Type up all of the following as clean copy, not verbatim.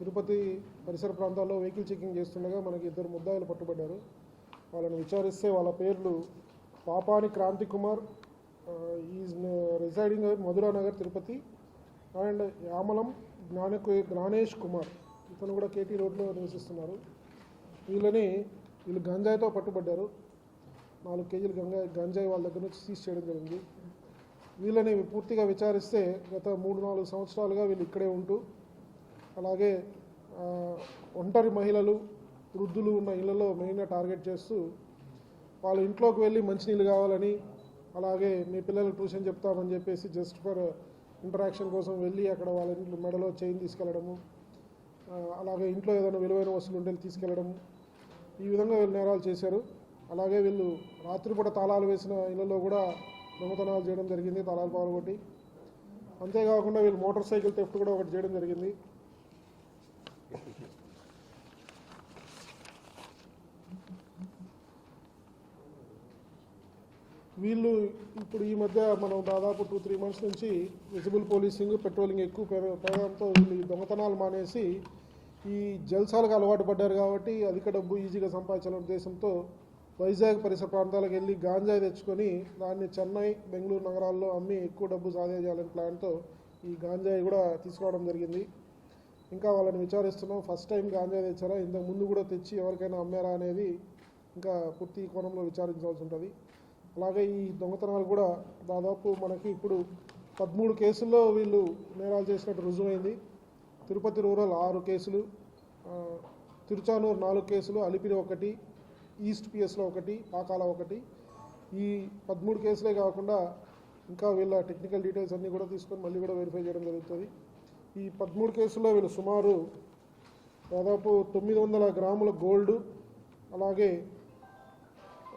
తిరుపతి పరిసర ప్రాంతాల్లో vehicle checking చేస్తుండగా మనకి ఇద్దరు ముద్దాయిలు పట్టుబడ్డారు. వాళ్ళని విచారిస్తే వాళ్ళ పేర్లు Papani Kranthi Kumar, is residing Madhuranagar Tirupati, and Yamalam Gnanesh Kumar, ఇతను కూడా కేటీ రోడ్లో నివసిస్తున్నారు. వీళ్ళు గంజాయితో పట్టుబడ్డారు. 4 కేజీలు గంజాయి వాళ్ళ దగ్గర నుంచి సీజ్ చేయడం జరిగింది. వీళ్ళని పూర్తిగా విచారిస్తే గత 3-4 సంవత్సరాలుగా వీళ్ళు ఇక్కడే ఉంటూ, అలాగే ఒంటరి మహిళలు, వృద్ధులు ఉన్న ఇళ్లలో మెయిన్గా టార్గెట్ చేస్తూ వాళ్ళ ఇంట్లోకి వెళ్ళి మంచినీళ్ళు కావాలని, అలాగే మీ పిల్లలకు ట్యూషన్ చెప్తామని చెప్పేసి జస్ట్ ఫర్ ఇంటరాక్షన్ కోసం వెళ్ళి అక్కడ వాళ్ళ ఇంట్లో మెడలో చైన్ తీసుకెళ్లడము, అలాగే ఇంట్లో ఏదైనా విలువైన వస్తువులు ఉంటే తీసుకెళ్లడము, ఈ విధంగా వీళ్ళు నేరాలు చేశారు. అలాగే వీళ్ళు రాత్రిపూట తాళాలు వేసిన ఇళ్లలో కూడా దొంగతనాలు చేయడం జరిగింది, తాళాలు పగలగొట్టి. అంతేకాకుండా వీళ్ళు మోటార్ సైకిల్ థెఫ్ట్ కూడా ఒకటి చేయడం జరిగింది. వీళ్ళు ఇప్పుడు ఈ మధ్య మనం దాదాపు 2-3 మంత్స్ నుంచి విజిబుల్ పోలీసింగ్, పెట్రోలింగ్ ఎక్కువ పెరగడంతో వీళ్ళు ఈ దొంగతనాలు మానేసి ఈ జల్సాలకు అలవాటు పడ్డారు. కాబట్టి అధిక డబ్బు ఈజీగా సంపాదించాలనే ఉద్దేశంతో వైజాగ్ పరిసర ప్రాంతాలకు వెళ్ళి గాంజాయి తెచ్చుకొని దాన్ని చెన్నై, బెంగళూరు నగరాల్లో అమ్మి ఎక్కువ డబ్బు సాధించాలనే ప్లాన్తో ఈ గాంజాయి కూడా తీసుకోవడం జరిగింది. ఇంకా వాళ్ళని విచారిస్తున్నాం. ఫస్ట్ టైం గాంజాయి తెచ్చారా, ఇంతకు ముందు కూడా తెచ్చి ఎవరికైనా అమ్మారా అనేది ఇంకా పూర్తి కోణంలో విచారించాల్సి ఉంటుంది. అలాగే ఈ దొంగతనాలు కూడా దాదాపు మనకి ఇప్పుడు 13 కేసుల్లో వీళ్ళు నేరాలు చేసినట్టు రుజువైంది. తిరుపతి రూరల్ 6 కేసులు, తిరుచానూరు 4 కేసులు, అలిపిరి 1, ఈస్ట్ పిఎస్లో 1, పాకాల 1. ఈ 13 కేసులే కాకుండా ఇంకా వీళ్ళ టెక్నికల్ డీటెయిల్స్ అన్నీ కూడా తీసుకొని మళ్ళీ కూడా వెరిఫై చేయడం జరుగుతుంది. ఈ 13 కేసుల్లో వీళ్ళు సుమారు దాదాపు 900 గ్రాముల గోల్డ్, అలాగే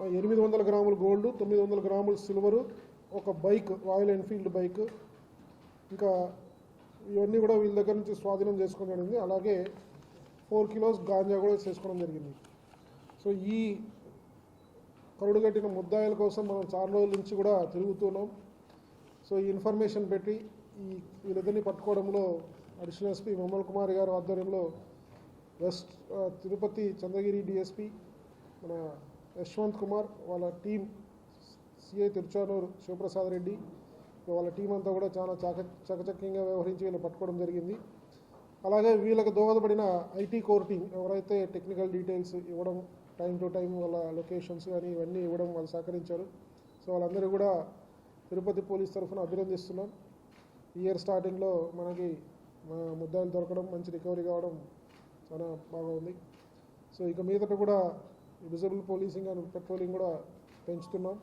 800 గ్రాముల గోల్డ్, 900 గ్రాముల సిల్వరు, ఒక బైక్, రాయల్ ఎన్ఫీల్డ్ బైక్, ఇంకా ఇవన్నీ కూడా వీళ్ళ దగ్గర నుంచి స్వాధీనం చేసుకోవడం జరిగింది. అలాగే 4 కిలోస్ గాంజా కూడా చేసుకోవడం జరిగింది. సో ఈ కరుడుగట్టిన ముద్దాయిల కోసం మనం చాలా రోజుల నుంచి కూడా తిరుగుతున్నాం. సో ఈ ఇన్ఫర్మేషన్ పెట్టి వీళ్ళిద్దరిని పట్టుకోవడంలో అడిషనల్ ఎస్పీ మమ్మల్ కుమార్ గారి ఆధ్వర్యంలో వెస్ట్ తిరుపతి చంద్రగిరి డిఎస్పీ మన యశ్వంత్ కుమార్, వాళ్ళ టీం, సిఐ తిరుచానూరు శివప్రసాద్ రెడ్డి, వాళ్ళ టీం అంతా కూడా చాలా చకచక్యంగా వ్యవహరించి వీళ్ళు పట్టుకోవడం జరిగింది. అలాగే వీళ్ళకి దోహదపడిన ఐటీ కోర్ టీం ఎవరైతే టెక్నికల్ డీటెయిల్స్ ఇవ్వడం, టైం టు టైం వాళ్ళ లొకేషన్స్ కానీ ఇవన్నీ ఇవ్వడం వాళ్ళు సహకరించారు. సో వాళ్ళందరూ కూడా తిరుపతి పోలీస్ తరఫున అభినందిస్తున్నాం. ఇయర్ స్టార్టింగ్లో మనకి ముద్దాయిలు దొరకడం, మంచి రికవరీ కావడం చాలా బాగా ఉంది. సో ఇక మీదట కూడా విజిబుల్ పోలీసింగ్ అండ్ పెట్రోలింగ్ కూడా పెంచుతున్నాం.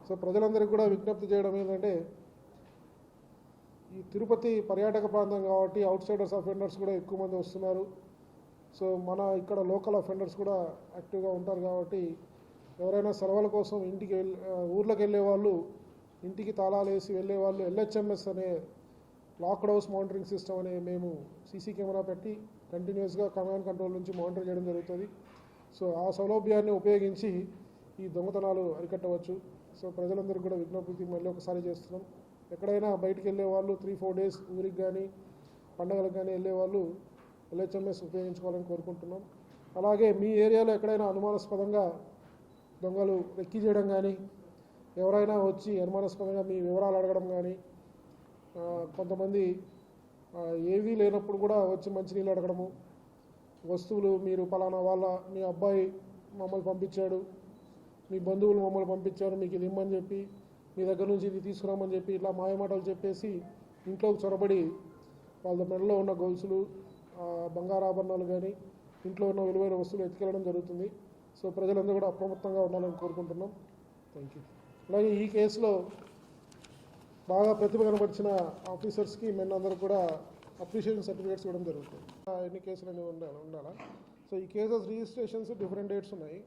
సో ప్రజలందరికీ కూడా విజ్ఞప్తి చేయడం ఏంటంటే, ఈ తిరుపతి పర్యాటక ప్రాంతం కాబట్టి అవుట్ సైడర్స్ అఫెండర్స్ కూడా ఎక్కువ మంది వస్తున్నారు. సో మన ఇక్కడ లోకల్ అఫెండర్స్ కూడా యాక్టివ్గా ఉంటారు. కాబట్టి ఎవరైనా సెలవుల కోసం ఊర్లోకి వెళ్ళే వాళ్ళు, ఇంటికి తాళాలు వేసి వెళ్ళే వాళ్ళు LHMS అనే లాక్డ్ హౌస్ మానిటరింగ్ సిస్టమ్ అనే మేము సీసీ కెమెరా పెట్టి కంటిన్యూస్గా కమాండ్ కంట్రోల్ నుంచి మానిటర్ చేయడం జరుగుతుంది. సో ఆ సౌలభ్యాన్ని ఉపయోగించి ఈ దొంగతనాలు అరికట్టవచ్చు. సో ప్రజలందరికీ కూడా విజ్ఞప్తి మళ్ళీ ఒకసారి చేస్తున్నాం. ఎక్కడైనా బయటికి వెళ్ళే వాళ్ళు 3-4 డేస్ ఊరికి కానీ పండగలకు కానీ వెళ్ళే వాళ్ళు LHMS ఉపయోగించుకోవాలని కోరుకుంటున్నాం. అలాగే మీ ఏరియాలో ఎక్కడైనా అనుమానాస్పదంగా దొంగలు రెక్కి చేయడం కానీ, ఎవరైనా వచ్చి అనుమానాస్పదంగా మీ వివరాలు అడగడం కానీ, కొంతమంది ఏవీ లేనప్పుడు కూడా వచ్చి మంచినీళ్ళు అడగడము, వస్తువులు మీరు పలానా మీ అబ్బాయి మమ్మల్ని పంపించాడు, మీ బంధువులు మమ్మల్ని పంపించారు, మీకు ఇది ఇమ్మని చెప్పి, మీ దగ్గర నుంచి ఇది తీసుకురామని చెప్పి ఇట్లా మాయమాటలు చెప్పేసి ఇంట్లోకి చొరబడి వాళ్ళ మెడలో ఉన్న గొలుసులు, బంగారాభరణాలు కానీ ఇంట్లో ఉన్న విలువైన వస్తువులు ఎత్తుకెళ్ళడం జరుగుతుంది. సో ప్రజలందరూ కూడా అప్రమత్తంగా ఉండాలని కోరుకుంటున్నాం. Thank you. అలాగే ఈ కేసులో బాగా ప్రతిభ కనబరిచిన ఆఫీసర్స్కి అందరూ కూడా అప్రిషియేషన్ సర్టిఫికేట్స్ ఇవ్వడం జరుగుతుంది. ఎన్ని కేసులు అనేవి ఉండాలా. సో ఈ కేసెస్ రిజిస్ట్రేషన్స్ డిఫరెంట్ డేట్స్ ఉన్నాయి.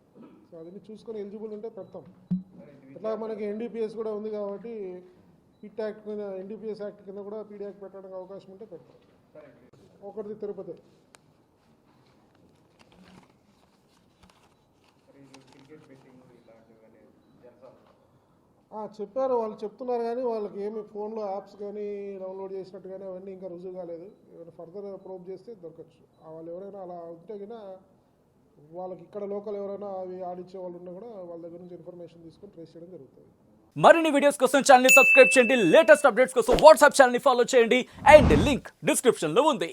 సో అవన్నీ చూసుకొని ఎలిజిబుల్ ఉంటే పెడతాం. ఇట్లా మనకి NDPS కూడా ఉంది కాబట్టి పిట్ యాక్ట్ కింద, NDPS యాక్ట్ కింద కూడా పీడీ యాక్ట్ పెట్టడానికి అవకాశం ఉంటే పెడతాం. ఒకటిది తిరుపతి. చెప్పారు, వాళ్ళు చెప్తున్నారు కానీ వాళ్ళకి ఏమి ఫోన్లో యాప్స్ కానీ డౌన్లోడ్ చేసినట్టు కానీ అవన్నీ ఇంకా రుజువు కాలేదు. ఏమైనా ఫర్దర్ ప్రోబ్ చేస్తే దొరకచ్చు. వాళ్ళు ఎవరైనా అలా ఉంటే కన్నా వాళ్ళకి ఇక్కడ లోకల్ ఎవరైనా అవి ఆడిచ్చే వాళ్ళు ఉన్నా కూడా వాళ్ళ దగ్గర నుంచి ఇన్ఫర్మేషన్ తీసుకొని ట్రేస్ చేయడం జరుగుతుంది. మరిన్ని వీడియోస్ కోసం ఛానల్ ని సబ్స్క్రైబ్ చేయండి, లేటెస్ట్ అప్డేట్స్ కోసం వాట్సాప్ ఛానల్ ని ఫాలో చేయండి అండ్ లింక్ డిస్క్రిప్షన్ లో ఉంది.